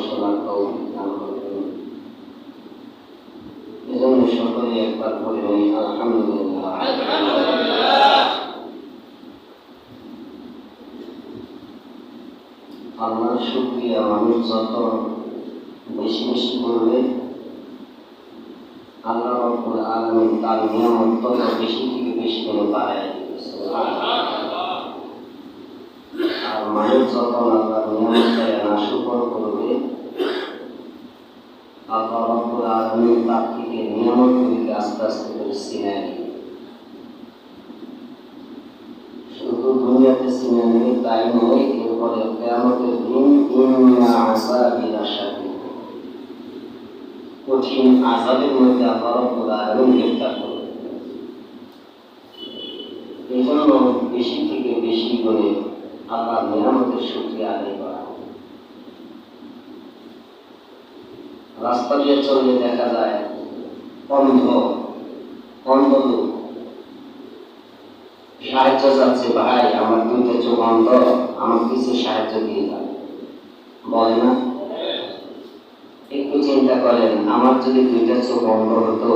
শোনার তৌফিক দান করবেন। এজন্য সকলে একবার বলে নেই আলহামদুলিল্লাহ। আল্লাহর শুকরিয়া মানুষ যত বেশি বেশি করবে, আল্লাহ রাব্বুল আলামিন তার নিয়ামত তত বেশি থেকে বেশি করে বাড়ায় দিবে। আর মানুষ যখন আল্লাহর নিয়ামতের নাশুকর করবে, আল্লাহ রাব্বুল আলামিন তার থেকে নিয়ামতগুলিকে আস্তে আস্তে করে ছিনিয়ে নেবে। শুধু দুনিয়াতে ছিনিয়ে নেবে তাই নয়, এরপরে কিয়ামতের দিন ইন্না আযাবি লাশাদীদ, কঠিন আযাবের মধ্যে আল্লাহ রাব্বুল আলামিন গ্রেফতার করবে। এই জন্য বেশি থেকে বেশি করে আল্লাহর নিয়ামতের শুকরিয়া আদায় করা। রাস্তা দিয়ে চললে দেখা যায় অন্ধ লোক সাহায্য চাচ্ছে, ভাই আমার দুইটা চোখ অন্ধ, আমার কিছু সাহায্য দিয়ে যান, বলে না? একটু চিন্তা করেন, আমার যদি দুইটা চোখ অন্ধ হতো,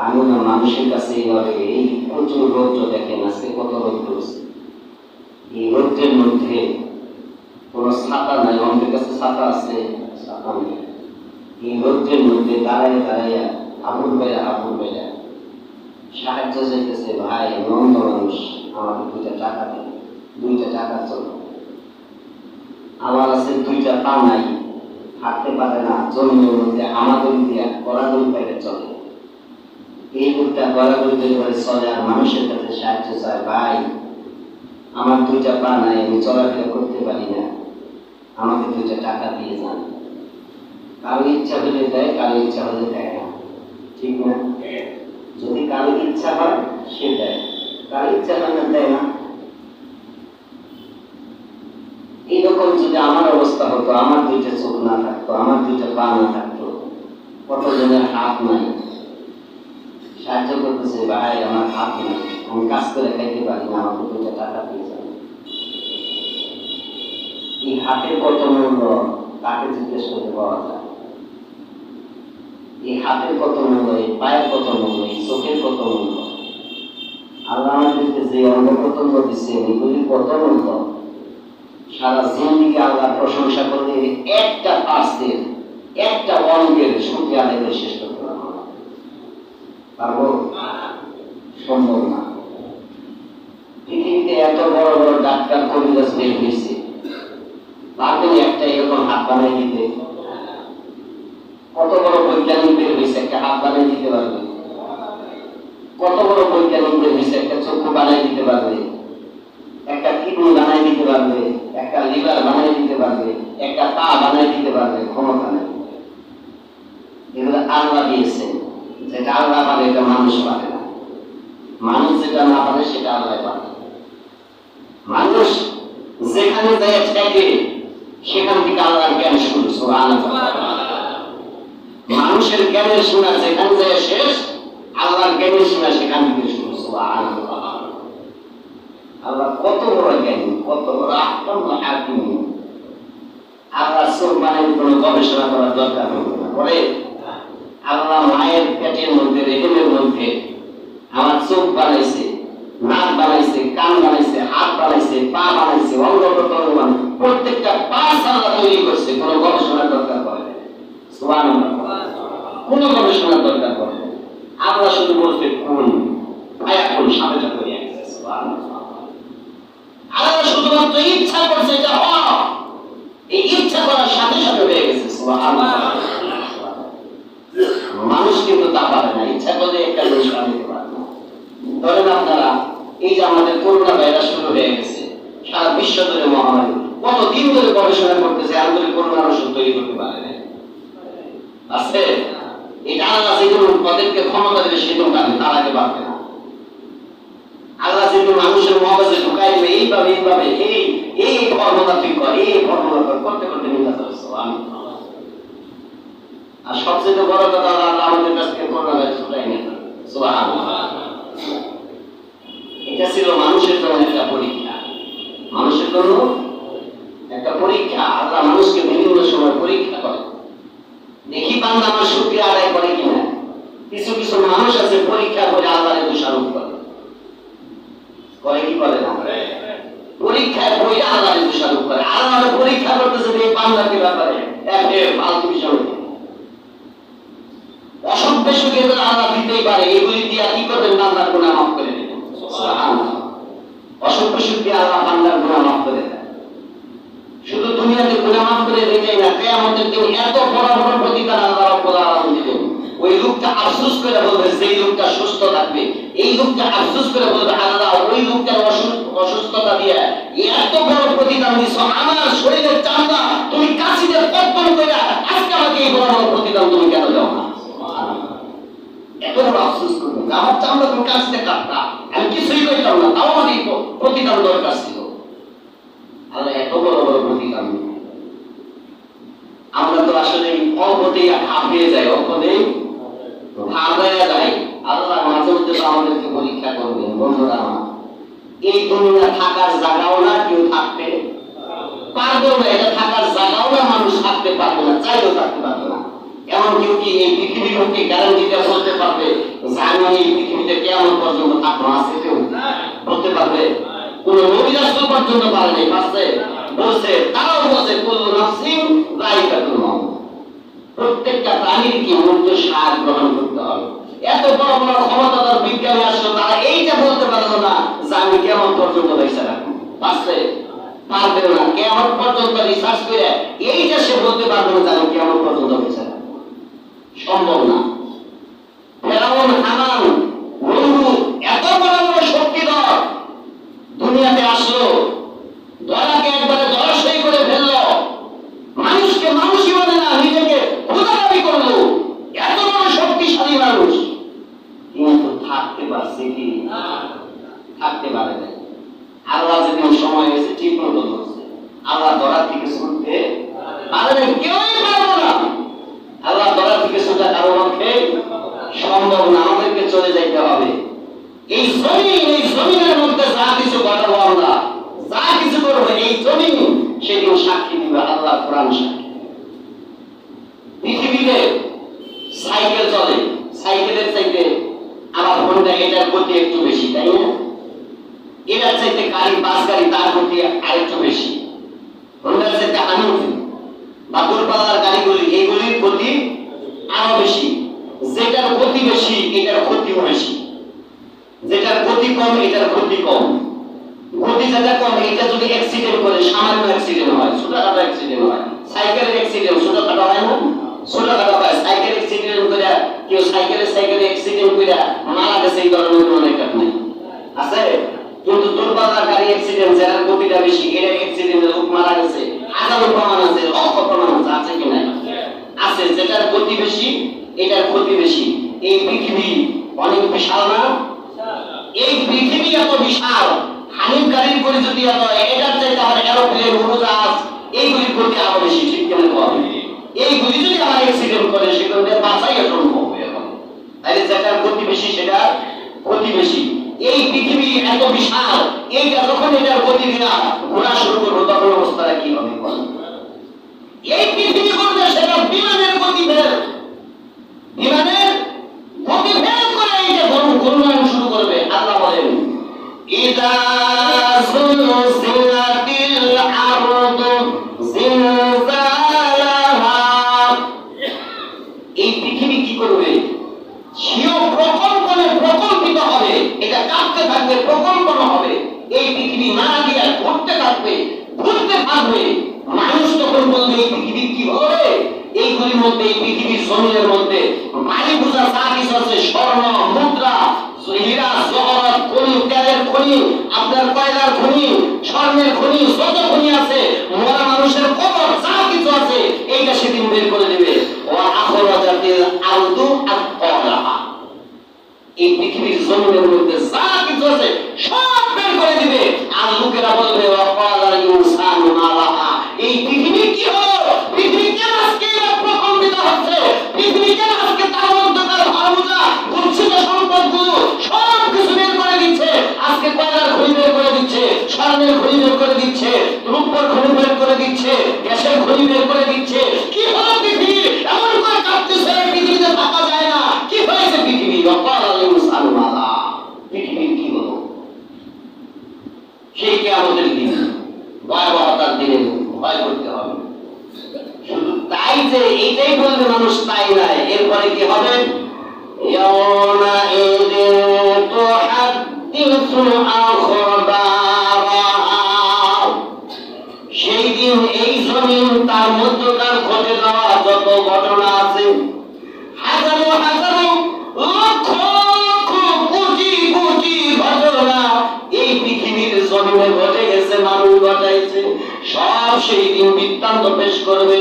আমি না মানুষের কাছে এইভাবে এই প্রচুর রৌদ্র দেখেন, আজকে কত রৌদ্র হচ্ছে, এই রৌদ্রের মধ্যে কোনো ছাতা নাই, অন্ধের কাছে ছাতা আছে, ছাতা নেই, এই রৌদ্রের মধ্যে দাঁড়ায় দাঁড়াইয়া আবুল বেড়া সাহায্য চাইতেছে, ভাই অন্ধ মানুষ, আমাকে দুইটা টাকা দেন, দুইটা টাকা চলো, আমার আছে দুইটা পা নাই, হাঁটতে পারে না, জমির মধ্যে আমাদরি দিয়া গড়াগড়ি পাইলে চলে, এই লোকটা গড়াগড়ি করে চলে আর মানুষের কাছে সাহায্য চায়, ভাই আমার দুইটা পা নাই, আমি চলাফেরা করতে পারি না, আমাকে দুইটা টাকা দিয়ে যান। কারো ইচ্ছা হলে দেয়, কারো ইচ্ছা হলে দেয় না, ঠিক না? যদি কারো ইচ্ছা হয় সে দেয়, কারো ইচ্ছা হয় না দেয় না। এইরকম যদি আমার অবস্থা হতো, আমার দুইটা চোখ না থাকতো, আমার দুইটা পা না থাকতো, কতজনের হাত নাই, সাহায্য করতেছে, ভাই আমার হাত নাই, আমি কাজ করে খাইতে পারি না, আমাকে দুইটা টাকা দিয়ে যান। এই হাতের কত মূল্য তাকে জিজ্ঞেস করতে পাওয়া যায়। এই হাতের কত মূল্য, এই পায়ের কত মূল্য, এই চোখের কত মূল্য, আল্লাহ আমাদেরকে যে অঙ্গ প্রত্যঙ্গ দিচ্ছে এগুলি কত মূল্য। সারা জিন্দেগি আল্লাহ প্রশংসা করলে একটা পার্সের, একটা অঙ্গের শুকরিয়া আদায় করে শেষ করতে পারবো? সম্ভব না। পৃথিবীতে এত বড় বড় ডাক্তার কবিরাজ বের হয়েছে, পারবেন একটা এরকম হাত বানাই দিতে? কত বড় বৈজ্ঞানিক বের হয়েছে, একটা হাত বানাই দিতে পারবে? কত বড় বৈজ্ঞানিক বের হয়েছে, একটা চক্ষু বানাই দিতে পারবে, একটা কিডনি বানাই দিতে পারবে, একটা লিভার বানাই দিতে পারবে, একটা পা বানাই দিতে পারবে? ক্ষমতা নেই। এগুলো আল্লাহ দিয়েছেন, যেটা আল্লাহ পারে এটা মানুষ পারে না, মানুষ যেটা না পারে সেটা আল্লাহ পারে। মানুষ যেখানে যায় থাকে সেখান থেকে আল্লাহর জ্ঞান শুরু। সুবহানাল্লাহ। মানুষের জ্ঞানের সীমা যেখানে যায় শেষ, আল্লাহর জ্ঞানের সীমা সেখান থেকে শুরু। সুবহানাল্লাহ। আল্লাহ কত বড় জ্ঞানী, কত বড় আহকামুল হাকিম। আল্লাহ চোখ বানাইতে কোনো গবেষণা করার দরকার হবে না। পরে আল্লাহ মায়ের পেটের মধ্যে, রেহেমের মধ্যে আমার চোখ বানাইছে, নাক বানাইছে, কান বানাইছে, হাত বানাইছে, পা বানাইছে, অঙ্গ প্রত্যঙ্গ বানাইছে, প্রত্যেকটা পার্টস আল্লাহ তৈরি করছে, কোনো গবেষণার দরকার পড়ে না। সুবহানাল্লাহ। কোনো গবেষণার দরকার পড়ে না। আল্লাহ শুধু বলতে কোন আয়াতুল সাথে সাথে হয়ে গেছে। সুবহানাল্লাহ। আল্লাহ শুধুমাত্র ইচ্ছা করছে যে এই ইচ্ছা করার সাথে সাথে হয়ে গেছে। সুবহানাল্লাহ। মানুষ কিন্তু তা পারে না, ইচ্ছা করলে একটা জিনিস বানাতে পারে না। ধরেন আপনারা এই যে আমাদের করোনা ভাইরাস শুরু হয়ে গেছে, সারা বিশ্ব ধরে মহামারী, কত দিন ধরে গবেষণা করতেছে, আন্তরিক করোনার ওষুধ তৈরি করতে পারে না। আছে এটা আল্লাহ যেগুলো তাদেরকে ক্ষমতা দেবে সেগুলো পারবে, তার আগে পারবে না। আল্লাহ যেগুলো মানুষের মগজে ঢুকাই দেবে এইভাবে এইভাবে এই ফর্মুলা তুই কর, এই ফর্মুলা কর, করতে করতে নিয়ে যাচ্ছে। আর সবচেয়ে বড় কথা, আল্লাহ আমাদের কাছ থেকে করোনা ভাইরাস ছুটাই নিয়ে যাবে। সুবহানাল্লাহ। এটা ছিল মানুষের জন্য একটা পরীক্ষা, মানুষের জন্য একটা পরীক্ষা। আল্লাহ মানুষকে বিভিন্ন সময় পরীক্ষা করে আল্লাহরে দোষারোপ করে। করে কি করে না? পরীক্ষায় বই আল্লাহরে দোষারোপ করে। আল্লাহরে পরীক্ষা করতেছে এই বান্দাকে ব্যাপারে ফালতু বিষয়। অসভ্য সুখে আল্লাহ দিতেই পারে, এগুলি দিয়ে কি করবেন? বান্দার গুনাহ মাফ করে দেবেন। সুবহানাল্লাহ। অসভ্য সুখে আল্লাহ বান্দার গুনাহ মাফ করে দেন। শুধু দুনিয়াতে গুনাহ মাফ করে দেয় না, কিয়ামতের দিন এত বড় বড় প্রতিদান আল্লাহ রাব্বুল আলামিন দিবেন। ওই লোকটা আফসোস করে বলবে, যেই লোকটা সুস্থ থাকবে, এই লোকটা আফসোস করে বলবে, আল্লাহ ওই লোকটার অসুস্থতা দিয়ে এত বড় প্রতিদান দিছো, আমার শরীরের চামড়া তুমি কাশিতে কর্তন করে আজকে আমাকে এই বড় বড় প্রতিদান তুমি কেন দাও না? এত বড় আফসোস করবে, আমার চামড়া তুমি কাশিতে কাটতা, আমি কিছুই করতাম না, তাও আমার এই প্রতিদান দরকার ছিল। আল্লাহ এত বড় বড় প্রতিদান। আমরা তো আসলে অল্পতেই হাঁপিয়ে যাই, অল্পতেই হাঁপাইয়া যাই। আল্লাহ মাঝে মধ্যে তো আমাদেরকে পরীক্ষা করবেন। বন্ধুরা আমার, এই দুনিয়া থাকার জায়গাও না, কেউ থাকতে পারবেও না, এটা থাকার জায়গাও না, মানুষ থাকতে পারবে না, চাইলেও থাকতে পারবে না। এমন কেউ কি এই পৃথিবীর মধ্যে গ্যারান্টি দিয়ে বলতে পারবে যে আমি এই পৃথিবীতে কেমন পর্যন্ত থাকবো? আছে কেউ বলতে পারবে? কোন নবী রাসূল পর্যন্ত পারে নাই, পারছে? বলছে, তারাও বলছে কুল্লু নাফসিন যায়িকাতুল মাউত, প্রত্যেকটা প্রাণীর কি মৃত্যু স্বাদ গ্রহণ করতে হবে। এত বড় বড় ক্ষমতাধর বিজ্ঞানী আসলো, তারা এইটা বলতে পারলো না যে আমি কেমন পর্যন্ত বেঁচে রাখবো। পারছে? পারবে না। কেমন পর্যন্ত রিসার্চ করে এইটা সে বলতে পারবে না যে আমি কেমন পর্যন্ত বেঁচে রাখবো, সম্ভব না। ফেরাউন, হামান, নমরুদ এত বড় বড় শক্তিধর দুনিয়াতে আসলো, ধরাকে একবারে ধরাশয়ী করে ফেললো, মানুষকে মানুষই বলে না, নিজেকে খোদা দাবি করলো, এত বড় শক্তিশালী মানুষ, কিন্তু থাকতে পারছে কি? থাকতে পারে না। আল্লাহ যেদিন সময় হয়েছে ঠিক মতো ধরছে, আল্লাহ ধরার থেকে ছুটতে পারে না, কেউই পারবো না। আল্লাহ ধরার থেকে ছুটা কারো পক্ষে সম্ভব না, আমাদেরকে চলে যাইতে হবে। এই জমিনের মধ্যে যা কিছু ঘটাবো, আমরা যা কিছু করবো, এই জমিন সেদিন সাক্ষী দিবে, আল্লাহ কোরআন সাক্ষী। পৃথিবীতে সাইকেল চলে, সাইকেলের চাইতে আমার হোন্ডা, এটার গতি একটু বেশি, তাই না? এটার চাইতে গাড়ি, বাস গাড়ি, তার গতি আরেকটু বেশি। হোন্ডার চাইতে হানুফি বা দূরপাল্লার গাড়িগুলি, এইগুলির গতি আরো বেশি। যেটার গতি বেশি, এটার ক্ষতিও বেশি। যেটার গতি কম, এটার ক্ষতি কম। গতি যেটা কম, এটা যদি অ্যাক্সিডেন্ট করে, সামান্য অ্যাক্সিডেন্ট হয়, ছোটখাটো অ্যাক্সিডেন্ট হয়। সাইকেলের অ্যাক্সিডেন্ট ছোটখাটো হয় না? ছোটখাটো হয়। সাইকেল অ্যাক্সিডেন্ট করে কেউ সাইকেলে অ্যাক্সিডেন্ট করে মারা গেছে, এই ধরনের কোনো রেকর্ড নেই, আছে? কিন্তু দূরপাল্লার গাড়ি অ্যাক্সিডেন্ট, যার গতিটা বেশি, এর অ্যাক্সিডেন্টে লোক মারা গেছে, হাজারো প্রমাণ আছে, লক্ষ প্রমাণ আছে, আছে কি নাই? আছে। যেটার গতি বেশি, এটার ক্ষতি বেশি। এই পৃথিবী অনেক বিশাল না? এই পৃথিবী এত বিশাল, হানিফ গাড়ির গতি যদি এত, এটার চাইতে আমার এরোপ্লেন, উড়োজাহাজ, এইগুলির গতি আরো বেশি, ঠিক কেন হবে? এইগুলি যদি আমার অ্যাক্সিডেন্ট করে, সেগুলো বাঁচাই সম্ভব হবে এখন। তাইলে যেটার গতি বেশি, সেটার ক্ষতি বেশি। এই পৃথিবী এত বিশাল, এইটা যখন এটার গতি দিয়া ঘোরা শুরু করবো, তখন অবস্থাটা কি হবে? এই পৃথিবী করবে সেটা বিমানের গতি ফেল, বিমানের গতি ফেল করে এইটা ঘূর্ণায়ন শুরু করবে। আল্লাহ বলেন, ইদা যুলজিলাতিল আরদু জিলজালাহা, এই পৃথিবী কি করবে? সেও প্রকম্পিত হবে, এটা কাঁপতে থাকবে, প্রকম্পন হবে। এই পৃথিবী নাড়া দিয়ে ঘুরতে থাকবে, ঘুরতে থাকবে। মানুষ তখন বলবে, এই পৃথিবী কি হবে? এইগুলির মধ্যে, এই পৃথিবীর জমিনের মধ্যে বাড়ি পূজা যা কিছু আছে, স্বর্ণ, মুদ্রা, হীরা, জহরত, খনি, তেলের খনি, আপনার কয়লার খনি, স্বর্ণের খনি, যত খনি আছে, মরা মানুষের কবর, যা কিছু আছে, এইটা সেদিন বের করে দেবে। ওয়া আখরাজাতিল আরদু আতকালাহা, এই পৃথিবীর জমিনের মধ্যে যা কিছু আছে সব বের করে দিবে। আর লোকেরা বলবে, ওয়া ক্বালাল ইনসানু মা লাহা, এই পৃথিবী কি হলো? পৃথিবী কেন আজকে প্রকম্পিত হচ্ছে? পৃথিবী কেন আজকে তার অন্ধকার ভাবনা, গচ্ছিত সম্পদগুলো সব কিছু বের করে দিচ্ছে? আজকে কয়লার খনি বের করে দিচ্ছে, স্বর্ণের খনি বের করে দিচ্ছে, রূপর খনি বের করে দিচ্ছে, গ্যাসের খনি বের করে দিচ্ছে। কি হলো পৃথিবী? এমন করে কাঁপতেছে, পৃথিবীতে থাকা যায় না। কি হয়েছে পৃথিবী? ওয়া ক্বালাল ইনসানু যে এইটাই বলবে মানুষ তাই নাই, এরপরে কি হবে? সেই দিন এই জমিন তার মধ্যকার ঘটে যাওয়া যত ঘটনা আছে, হাজারো হাজারো লক্ষ লক্ষ কোটি কোটি ঘটনা এই পৃথিবীর জমিনে ঘটে গেছে, মানুষ ঘটাইছে, সব সেই দিন বৃত্তান্ত পেশ করবে।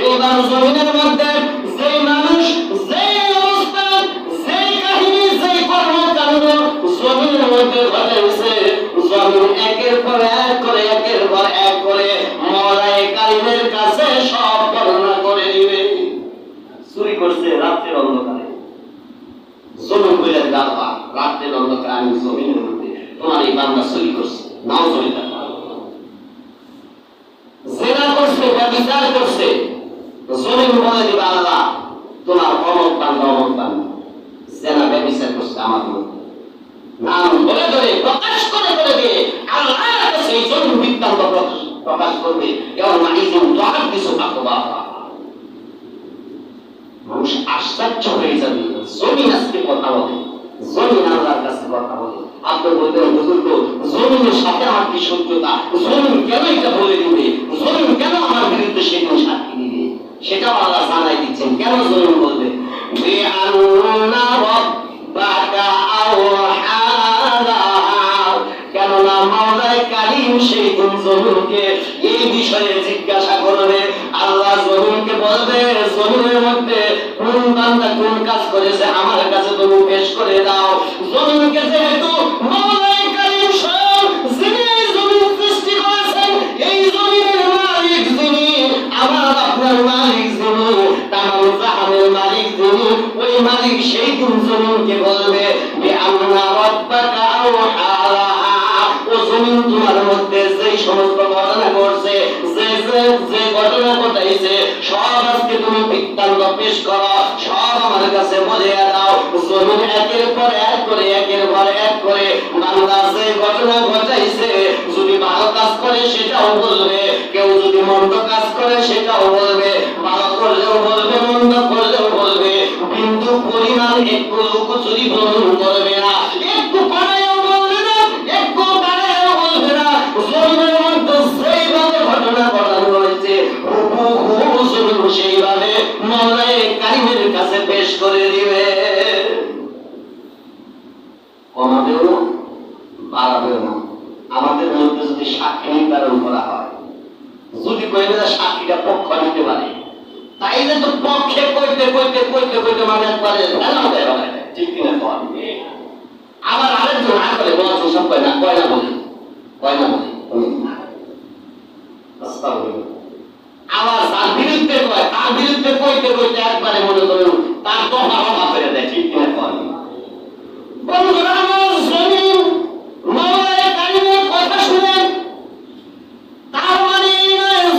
এইবার জমিনের মধ্যে যে মানুষ, যে অবস্থা, যে কাহিনী, যে কর্মকাণ্ড জমিনের মধ্যে ঘটেছে, জমিন একের পর এক করে, একের পর এক করে মওলাই কারিমের কাছে সব বর্ণনা করে দিবে। চুরি করছে রাত্রের অন্ধকারে, জমিন বলে দাঁড়া, রাত্রের অন্ধকারে আমি জমিনের মধ্যে তোমার এই বান্দা চুরি করছে, নাও চুরি থাকা, জেনা করছে, ব্যভিচার করছে, জমিন বলে দিবে আল্লাহ তোমার অমক বান্দা, অমক বান্দা জেনা ব্যভিচার করছে আমার মধ্যে, নাম ধরে ধরে প্রকাশ করে করে দিয়ে আল্লাহর কাছে এই জমিন বৃত্তান্ত প্রকাশ করবে। এবং মাইজুন তোহার কিছু বাবা, মানুষ আশ্চর্য হয়ে যাবে, জমিন আজকে কথা বলে, জমিন আল্লাহর কাছে কথা বলে। আপনি বলবেন হুজুর তো জমিনের সাথে আমার কি শত্রুতা, জমিন কেন এটা বলে দিবে, জমিন কেন আমার বিরুদ্ধে সেদিন সাক্ষী দিবে? সেটাও আল্লাহ জানাই দিচ্ছেন কেন জমিন বলবে। কেননা মাওলাই কারীম সেই দিন জমিনকে এই বিষয়ে জিজ্ঞাসা করবে। আল্লাহ জমিনকে বলবে, জমিনের মধ্যে কোন বান্দা কোন কাজ করেছে আমার কাছে তুমি পেশ করে দাও। জমিনকে যেহেতু মাওলাই কারীম স্বয়ং যিনি এই জমিন সৃষ্টি করেছেন, এই জমিনের মালিক যিনি, আমার আপনার মালিক যিনি, তামাম জাহানের মালিক যিনি, ওই মালিক সেই দিন জমিনকে বলবে যে আল্লাহ রাব্বাকা আওহা, ও জমিন তোমার মধ্যে যেই সমস্ত ঘটনা ঘটছে, যে ঘটনা ঘটাইছে সব আজকে তুমি বৃত্তান্ত পেশ করো, সব আমার কাছে বলে দাও। জমিন একের পর এক করে, একের পর এক করে বান্দা যে ঘটনা ঘটাইছে, যদি ভালো কাজ করে সেটাও বলবে, কেউ যদি মন্দ কাজ করে সেটাও বলবে, ভালো করলেও বলবে, মন্দ করলেও বলবে, বিন্দু পরিমাণ একটু লুকোচুরি গ্রহণ করবে না, একটু পাড়ায়ও বলবে না, একটু পাড়ায়ও বলবে না। জমিনের মধ্যে সেইভাবে ঘটনা ঘটানো হয়েছে, সেইভাবে মাওলাই কারীমের কাছে পেশ করে দিবে। কমাবেও না, বাড়াবেও না। আমাদের মধ্যে যদি সাক্ষী নির্ধারণ করা হয়, যদি কইবে যে সাক্ষীটা পক্ষ নিতে পারে, তাইলে তো পক্ষে কইতে কইতে কইতে কইতে মানে একবারে ঠিক কিনা কর। আবার আরেকজন না করে বলা সব কয় না, কয় না বলি, কয় না বলি, আবার তার বিরুদ্ধে কয়, তার বিরুদ্ধে কইতে কইতে একবারে মনে করুন তার তো হাওয়া করে দেয়, ঠিক কিনা কর। বন্ধুরা আমার জমিন মাওলাই কারীমের কথা শুনেন, তার মানে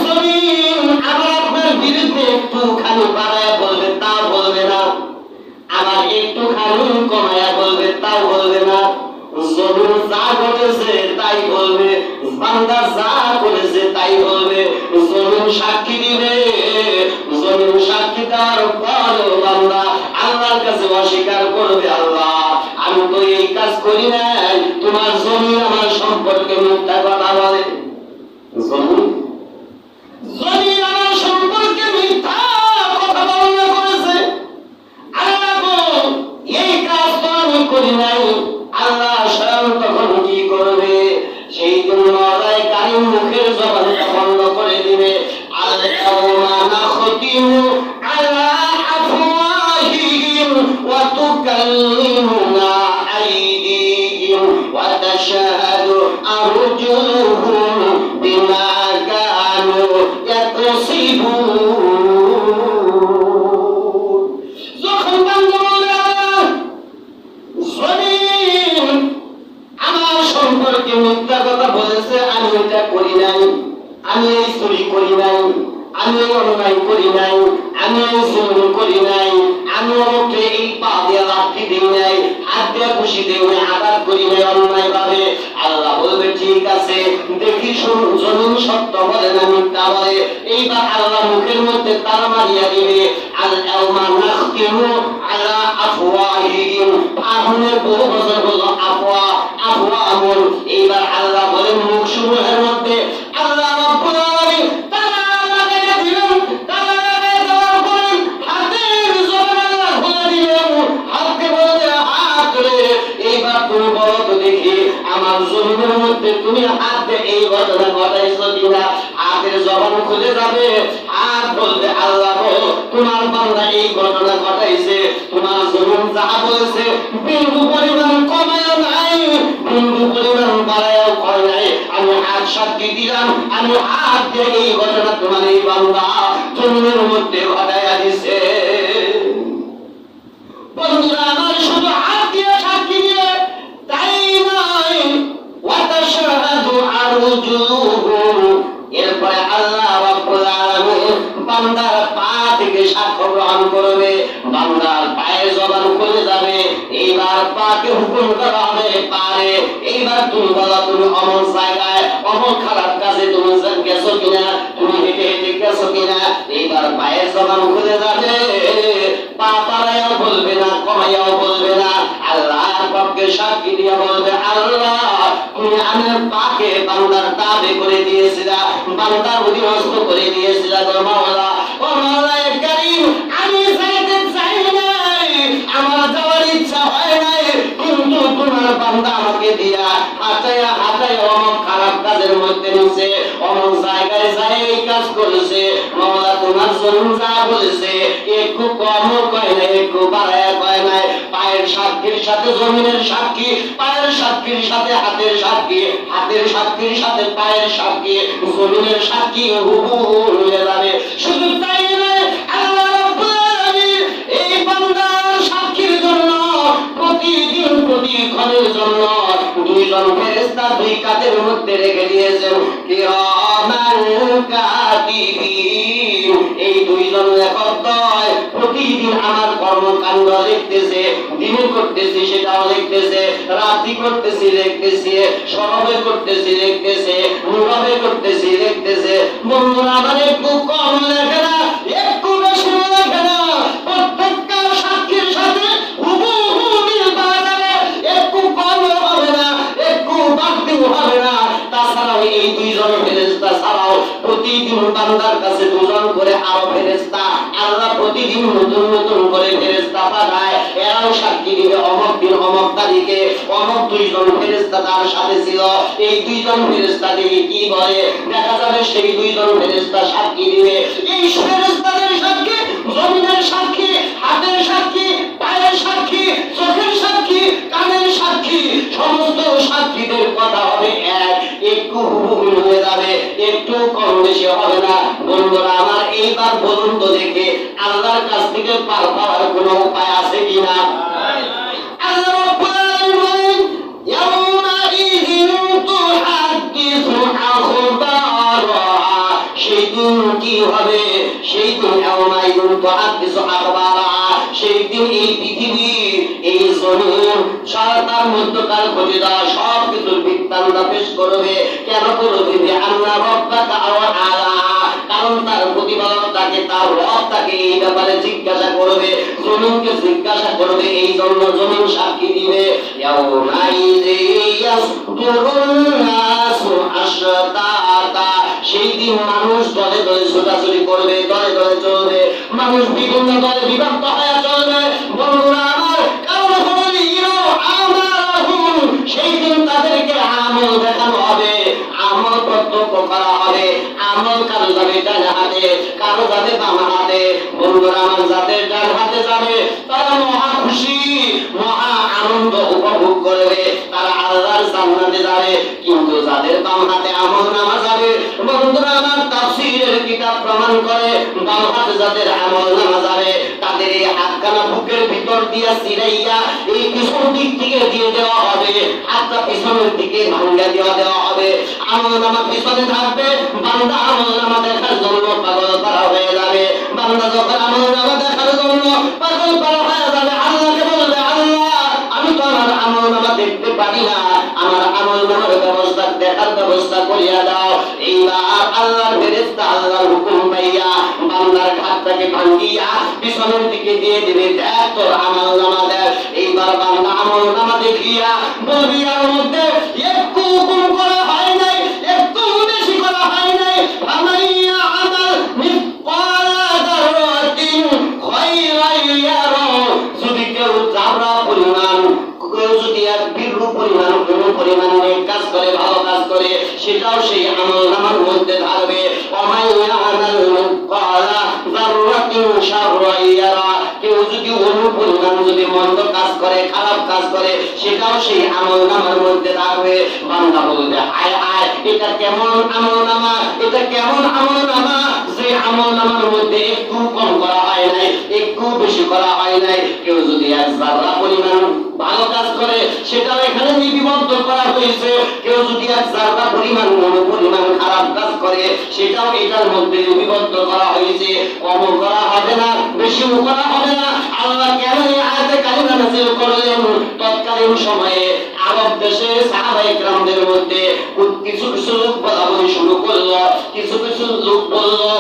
জমিন আবার আপনার বিরুদ্ধে একটু খালি বাড়ায় বলবে, তা বলবে না, আবার একটু খালি কমায়া বলবে, তাও বলবে না। জমিন যা ঘটেছে তাই বলবে, বান্দা যা করেছে তাই বলবে। জমিন সাক্ষী দিবে, জমিন সাক্ষী দেওয়ার পরও বান্দা আল্লাহর কাছে অস্বীকার করবে, আল্লাহ আমি তো এই কাজ করি নাই, তোমার জমিন আমার সম্পর্কে মিথ্যা কথা বলে, জমিন আমার সম্পর্কে মিথ্যা কথা বর্ণনা করেছে, আল্লাহ এই কাজ তো আমি করি নাই। আল্লাহ স্বয়ং তখন কি করবে? সেই দিন মাওলাই কারীম মুখের জবানটা বন্ধ করে দিবে। আল-ইয়াওমা নাখতিমু আলা আফওয়াহিহিম ওয়া তুকাল্লিমুনা আইদিহিম ওয়া তাশহাদু আরজুলুহুম বিমা কানু ইয়াকসিবুন। যখন বান্দা বলে জমিন আমার সম্পর্কে মিথ্যা কথা বলেছে, আমি এটা করি নাই, আমি এই চুরি করি নাই, আমি অন্যায় করি নাই, আমি জুলুম করি নাই, আমি ওকে এই পা দিয়ে লাঠি দিই নাই, হাত দিয়ে খুশি দিই নাই, আঘাত করি নাই অন্যায় ভাবে। আল্লাহ বলবে ঠিক আছে, দেখি জমিন সত্য বলে না মিথ্যা বলে। এইবার আল্লাহ মুখের মধ্যে তালা মারিয়া দিবে। আল-ইয়াউমা নাখতিমু আলা আফওয়াহিহিম, আগুনের বহু বছর হলো আফওয়া, আফওয়াহুম। এইবার আল্লাহ বলেন মুখ সমূহের মধ্যে আল্লাহ রাব্বুল আলামিন তালা লাগাইয়া দিলেন। তালা লাগাইয়া দেওয়ার পরে হাতের জবান আল্লাহ খুলে দিলেন। হাতকে বলতে হাত রে, এইবার তুমি বলো তো দেখি আমার জমিনের মধ্যে তুমি হাত দিয়ে এই ঘটনা ঘটাইছো কিনা। হাতের জবান খুলে যাবে, হাত বলবে আল্লাহ গো তোমার বান্দা এই ঘটনা ঘটাইছে, তোমার জমিন যা বলেছে বিন্দু পরিমাণ কমায় নাই, বিন্দু পরিমাণ বাড়ায়ও কয় নাই। আমি হাত সাক্ষী দিলাম, আমি হাত দিয়ে এই ঘটনা তোমার এই বান্দা জমিনের মধ্যে ঘটাইয়া দিছে। বন্ধুরা আমার শুধু হাত দিয়ে সাক্ষী দিয়ে তাই নয়, ওয়াতাশহাদু আরজুলুহুম, এরপরে আল্লাহ রাব্বুল আলামিন বান্দার পা থেকে সাক্ষ্য গ্রহণ করবে, বান্দার পায়ের জবান খুলে যাবে। এইবার পাকে হুকুম করা হবে পারে, এইবার তুমি বলো তুমি অমন জায়গায় অমন খারাপ কাজে তুমি গেছো কিনা, তুমি হেঁটে হেঁটে গেছো কিনা। এইবার পায়ের জবান খুলে যাবে, পা বাড়াইয়াও বলবে না, কমাইয়াও বলবে না। আল্লাহর পক্ষে সাক্ষী দিয়ে বলবে আল্লাহ তুমি আমার পাকে বান্দার তাবে করে দিয়েছিলা, বান্দার অধীনস্থ করে দিয়েছিলা গো মাওলা। ও মাওলা কারীম, আমি যাইতে চাই নাই, আমার যাওয়ার ইচ্ছা হয় নাই, কিন্তু তোমার বান্দা আমাকে দিয়া হাঁটাইয়া হাঁটাইয়া অমন খারাপ কাজের মধ্যে নিছে, অমন জায়গায় যাই এই কাজ করেছে। মাওলা তোমার জন্য যা বলেছে একটু কম কয় নাই, একটু বাড়াইয়া কয় নাই। পায়ের সাক্ষীর সাথে জমিনের সাক্ষী, পায়ের সাক্ষীর সাথে হাতের সাক্ষী, হাতের সাক্ষীর সাথে পায়ের সাক্ষী, জমিনের সাক্ষী হুবহু হয়ে যাবে। শুধু তাই নয়, আল্লাহ রাব্বুল আলামিন এই বান্দার সাক্ষীর জন্য প্রতিদিন প্রতিক্ষণের জন্য দুইজন ফেরেশতা দুই কাঁধের মধ্যে রেখে দিয়েছেন কিরামান কাতিবিন। এই দুইজন লেখকদ্বয় প্রতিদিন আমার কর্মকাণ্ড লিখতেছে, দিনে করতেছি সেটাও লিখতেছে, রাত্রি করতেছি লিখতেছে, সরবে করতেছি লিখতেছে, নীরবে করতেছি লিখতেছে। বন্ধুরা আমার একটু কম লেখে না, একটু বেশি লেখে না, প্রত্যেকটা সাক্ষীর সাথে হুবহু মিল পাওয়া যাবে, একটু কম হবে না, একটু বাড়তিও হবে না। তাছাড়াও এই দুইজন ফেরেশতা ছাড়াও প্রতিদিন বান্দার কাছে দুজন করে আরো ফেরেশতা আল্লাহ প্রতিদিন নতুন নতুন করে ফেরেশতা পাঠায়। এরাও সাক্ষী দিবে অমুক দিন অমুক তারিখে অমুক দুইজন ফেরেশতা তার সাথে ছিল। এই দুইজন ফেরেশতা দিবে কি বলে দেখা যাবে, সেই দুইজন ফেরেশতা সাক্ষী দিবে। এই ফেরেশতাদের সাক্ষী জমিনের সাক্ষী, হাতের সাক্ষী, পায়ের সাক্ষী, চোখের সাক্ষী, কানের সাক্ষী, সমস্ত সাক্ষীদের কথা হবে এক, একটু হুবহু হয়ে যাবে, একটু কম বেশি হবে না। বন্ধুরা আমার এইবার বলুন তো দেখে আল্লাহর কাছ থেকে পার পাওয়ার কোনো উপায় আছে কিনা? আল্লাহ রাব্বুল আলামিন বলেন ইয়াউমাইযিন তুহাদ্দিসু আখবারা, সেই দিন কি হবে, সেই দিন ইয়াউমাইযিন তুহাদ্দিসু আখবারা, সেই দিন এই পৃথিবী এই জমিন তার মধ্যকার ঘটে যাওয়া সব কিছুর বৃত্তান্ত পেশ করবে। কেন করবে? আল্লাহ রাব্বাকা আলা, কারণ তার প্রতিপালক তাকে, তার রব তাকে এই ব্যাপারে জিজ্ঞাসা করবে, জমিনকে জিজ্ঞাসা করবে, এই জন্য জমিন সাক্ষী দিবে। সেই দিন মানুষ দলে দলে ছোটাছুটি করবে, দলে দলে চলবে, মানুষ বিভিন্ন দলে বিভক্ত হয়ে চলবে। বন্ধুরা আমার কারণ সেই দিন তাদেরকে আমল দেখানো হবে, আমল প্রত্যক্ষ করা হবে। আমল কারো যাবে ডান হাতে, কারো যাবে বাম হাতে। বন্ধুরা আমার যাদের ডান হাতে যাবে তারা মহা খুশি, মহা আনন্দ উপভোগ করবে, তারা আল্লাহর জান্নাতে যাবে। কিন্তু যাদের বাম হাতে আমল নামা যাবে, বন্ধুরা আমার তাফসীরের কিতাব প্রমাণ করে বাম হাতে যাদের আমল নামা যাবে তাদের এই হাতখানা বুকের ভিতর দিয়া ছিড়াইয়া এই পিছন দিক থেকে দিয়ে দেওয়া হবে, হাতটা পিছনের দিকে ভাঙ্গা দেওয়া হবে। আমল নামা পিছনে থাকবে, বান্দা আমল নামা দেখার জন্য পাগল বান্দা যখন আমলনামা দেখার জন্য পাগল পারা হয়ে যাবে, আল্লাহকে বলবে, আল্লাহ আমি তো আমার আমলনামা দেখতে পারি না, আমার আমলনামার ব্যবস্থা দেখার ব্যবস্থা করিয়া দাও। এইবার আল্লাহর ফেরেশতা আল্লাহর হুকুম পাইয়া বান্দার হাতটাকে ভাঙিয়া পিছনের দিকে দিয়ে দিবে, দেখ তোর আমলনামা দেখ। এইবার বান্দা আমলনামা দেখিয়া বলবি, আর মধ্যে একটু হুকুম করা হয় নাই, একটু বেশি করা হয় নাই। আমাইয়া আমাল মিসকালা যাররাতিন খায়রান ইয়ারা, যদি কেউ যারা পরিমাণ, কেউ যদি এক বিরু পরিমাণ কোনো পরিমাণ নেক কাজ করে, ভালো কাজ করে, সেটাও সেই আমলনামার মধ্যে থাকবে। ওমাইয়া আমাল মিসকালা যাররাতিন শাররান ইয়ারা, কেউ যদি অন্য পরিমাণ যদি মন্দ কাজ করে, খারাপ কাজ করে, সেটাও সেই আমলনামার মধ্যে থাকবে। বান্দা বলবে, আয় আয়, এটা কেমন আমলনামা, এটা কেমন আমলনামা, যে আমলনামার মধ্যে একটু কম করা হয় নাই, একটু বেশি করা হয় নাই। কেউ যদি এক যারা পরিমাণ ভালো কাজ করে, সেটাও এখানে লিপিবদ্ধ করা হয়েছে। কেউ যদি এক যারা পরিমাণ কোনো পরিমাণ খারাপ কাজ করে, সেটাও এটার মধ্যে লিপিবদ্ধ করা হয়েছে। কমও করা হবে না, বেশিও করা হবে না। আল্লাহ কেন এই আয়াতে কারিমা নাযিল করলেন? তৎকালীন সময়ে আরব দেশে সাহাবায়ে কেরামদের মধ্যে কিছু কিছু লোক বলা বলি শুরু করলো, কিছু কিছু লোক বললো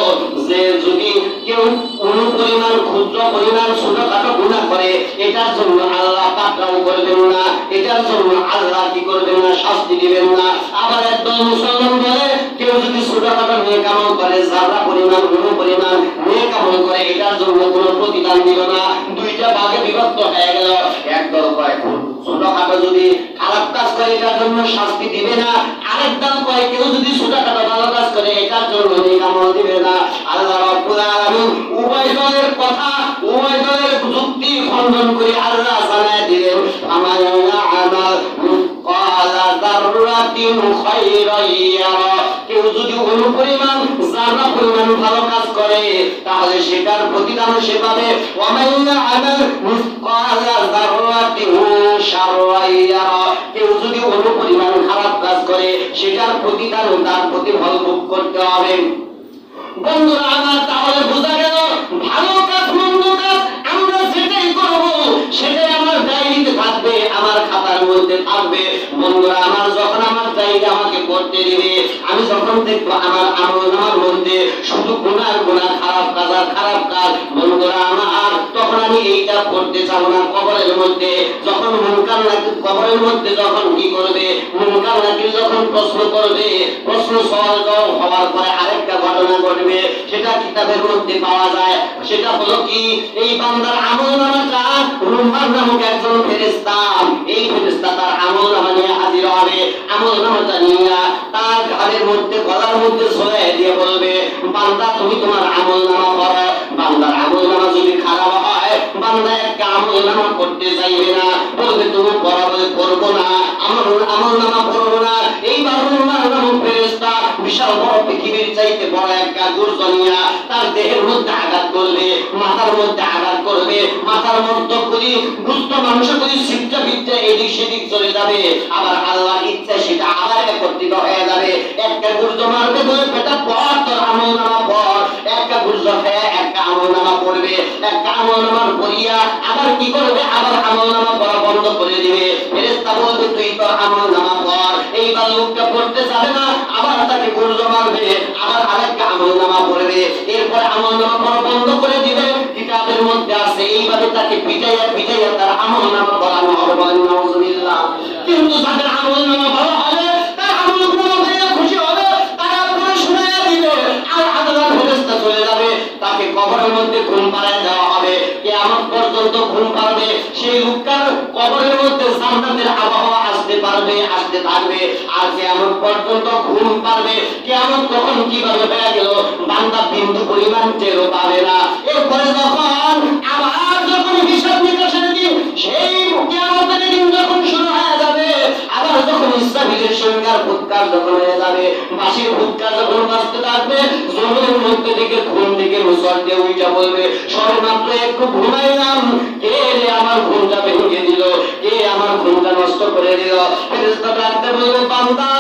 যে যদি কেউ কোনো পরিমাণ ক্ষুদ্র পরিমাণ ছোটখাটো গুনাহ করে, এটার জন্য আল্লাহ পাকড়াও করবেন না, এটার জন্য আল্লাহ কি করবেন না, শাস্তি দিবেন না। আবার একদল মুসলমান বলে কেউ যদি ছোটখাটো নেক আমল করে, যারা পরিমাণ কোনো পরিমাণ নেক আমল করে, এটার জন্য কোনো প্রতিদান দিবে না। দুইটা ভাগে বিভক্ত হয়ে গেল। একদল কয় ছোটখাটো যদি খারাপ কাজ করে এটার জন্য শাস্তি দিবে না, আরেক দল কয় কেউ যদি ছোটখাটো ভালো কাজ করে এটার জন্য নেক আমল দিবে না। আল্লাহ রাব্বুল আলামিন উভয় দলের কথা, উভয় দলের যুক্তি খণ্ডন করে আল্লাহ জানায় দিলেন, আমাইয়া আমাল মিসকালা যাররাতিন খায়রান ইয়ারা, কেউ যদি অনুপরিমাণ যারা পরিমাণ ভালো কাজ করে, তাহলে সেটার প্রতিদান সে পাবে। ওয়ামাইয়া আমাল মিসকালা যাররাতিন শাররান ইয়ারা, কেউ যদি অনুপরিমাণ খারাপ কাজ করে, সেটার প্রতিদান তার প্রতিফল ভোগ করতে হবে। বন্ধুরা আমার, তাহলে বোঝা গেল ভালো কাজ মন্দ কাজ আমরা যেটাই করব, সেটাই আমার ডায়েরিতে থাকবে, আমার খাতার মধ্যে থাকবে। বন্ধুরা আমার, যখন আমার ডায়েরি আমাকে করতে দিবে, আমি যখন দেখবো আমার আমলনামার মধ্যে শুধু গুনাহ গুনাহ, খারাপ কাজ আর খারাপ কাজ, বন্ধুরা আমার, তখন আমি এইটা করতে চাবো না। কবরের মধ্যে যখন মুনকার নাকির, কবরের মধ্যে যখন কি করবে, মুনকার নাকির যখন প্রশ্ন করবে, প্রশ্ন সওয়াল জবাব হওয়ার পরে আরেকটা ঘটনা ঘটবে, সেটা কিতাবের মধ্যে পাওয়া যায়। সেটা হলো কি, এই বান্দার আমলনামাটা রুম্মান নামক একজন ফেরেশতা, এই ফেরেশতা তার আমলনামা নিয়ে হাজির হবে। আমলনামাটা নিয়ে তার ঘাড়ের মধ্যে, গলার মধ্যে ঝোলায় দিয়ে বলবে, বান্দা তুমি তোমার আমলনামা পড়ো। বান্দার আমলনামা যদি খারাপ হয়, বান্দা একটা আমলনামা করতে চাইবে না, বলবে তুমি পড়াবে, পড়বো না, আমার আমলনামা পড়বো না। এইবার রুম্মান নামক ফেরেশতা বিশাল বড় পৃথিবীর চাইতে বড় একটা গুরজনিয়া তার দেহের মধ্যে আঘাত করবে, মাথার মধ্যে আঘাত করবে, মাথার মধ্যে গুলি গুস্ত মাংস গুলি ছিটটা বিদ্যা এদিক সেদিক চলে যাবে। আবার আল্লাহর ইচ্ছা সেটা আবার একত্রিত হয়ে যাবে। একটা গুর্জ মারবে বলে বেটা পড়, তোর আমলনামা পড়। একটা গুর্জ খেয়ে একটা আমলনামা পড়বে, একটা আমলনামার পড়িয়া আবার কি করবে, আবার আমলনামা পড়া বন্ধ করে দিবে। ফেরেশতা বলবে তুই তোর আমলনামা পড়। এইবার লোকটা পড়তে যাবে না, আবার তাকে গুর্জ মারবে, আবার আরেকটা আমলনামা পড়বে, এরপর আমলনামা পড়া বন্ধ করে দিবে। কিতাবের মধ্যে আছে এইভাবে তাকে পিটাইয়া পিটাইয়া তার আমলনামা পড়ানো হবে, বলেন নাউজুবিল্লাহ। কিন্তু যাদের আমলনামা ভালো হবে, তার আমলনামা পেয়ে খুশি হবে, তারা পুরো শুনাইয়া দিবে, আর আল্লাহর ফেরেশতা চলে যাবে, তাকে কবরের মধ্যে ঘুম পাড়ায় দেওয়া হবে। কিয়ামত পর্যন্ত ঘুম পাড়বে সেই লোকটার কবরের মধ্যে জান্নাতের আবহাওয়া আসতে পারবে, আসতে থাকবে, আর কিয়ামত পর্যন্ত ঘুম পারবে। কিয়ামত তখন কিভাবে হয়ে গেল, বান্দা বিন্দু পরিমাণ টেরও পাবে না। এরপরে যখন আবার যখন হিসাব নিকাশের দিন, সেই কিয়ামতের দিন যখন শুরু হয়ে যাবে, আবার যখন ইসরাফিলের সংখ্যার ফুৎকার যখন হয়ে যাবে, বাঁশির ফুৎকার যখন বাজতে থাকবে, জমিনের মধ্যে দিকে ঘুম দিকে মুসল দিয়ে উইটা বলবে, সবেমাত্র একটু ঘুমাইলাম, কে রে আমার ঘুমটা ভেঙে দিল, কে আমার ঘুমটা নষ্ট করে দিল। ফেরেশতা ডাকতে বলবে, বান্দা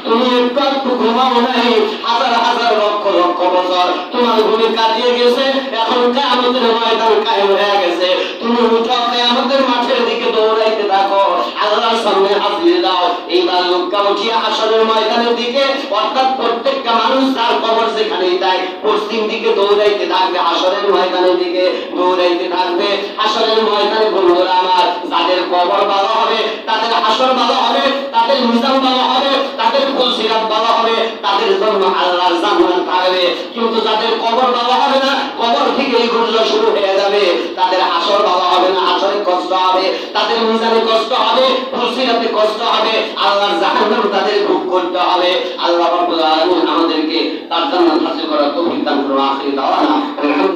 তুমি একটু ঘুমাও নাই, হাজার হাজার লক্ষ লক্ষ লক্ষ বছর তোমার ভূমি কাটিয়ে গেছে, এখন কিয়ামতের ময়দান কায়েম হয়ে গেছে। তুমি উঠো, কিয়ামতের মাঠের দিকে দৌড়াইতে থাকো, আল্লাহর সামনে হাজির দাও। এইবার লোকটা উঠিয়া হাসরের ময়দানের দিকে, অর্থাৎ প্রত্যেকটা মানুষ তার কবর যেখানেই যায় পশ্চিম দিকে দৌড়াইতে থাকবে, হাসরের ময়দানের দিকে দৌড়াইতে থাকবে। হাসরের ময়দানে বন্ধুরা আমার, যাদের কবর ভালো হবে তাদের হাসর ভালো হবে, তাদের মিজান ভালো হবে, তাদের ফুলসিরাত ভালো হবে, তাদের জন্য আল্লাহর জান্নাত থাকবে। কিন্তু যাদের কবর ভালো হবে না, কবর থেকে এই ঘটনা শুরু হয়ে যাবে, তাদের হাসর ভালো হবে না, হাসরে কষ্ট হবে, তাদের মিজানে কষ্ট হবে, ফুলসিরাতে কষ্ট হবে, আল্লাহর জাহান্নাম তাদের ভোগ করতে হবে। আল্লাহ রাব্বুল আলামিন আমাদেরকে তার জান্নাত হাসিল করার তৌফিক দান করুন। আখির দাওয়ানা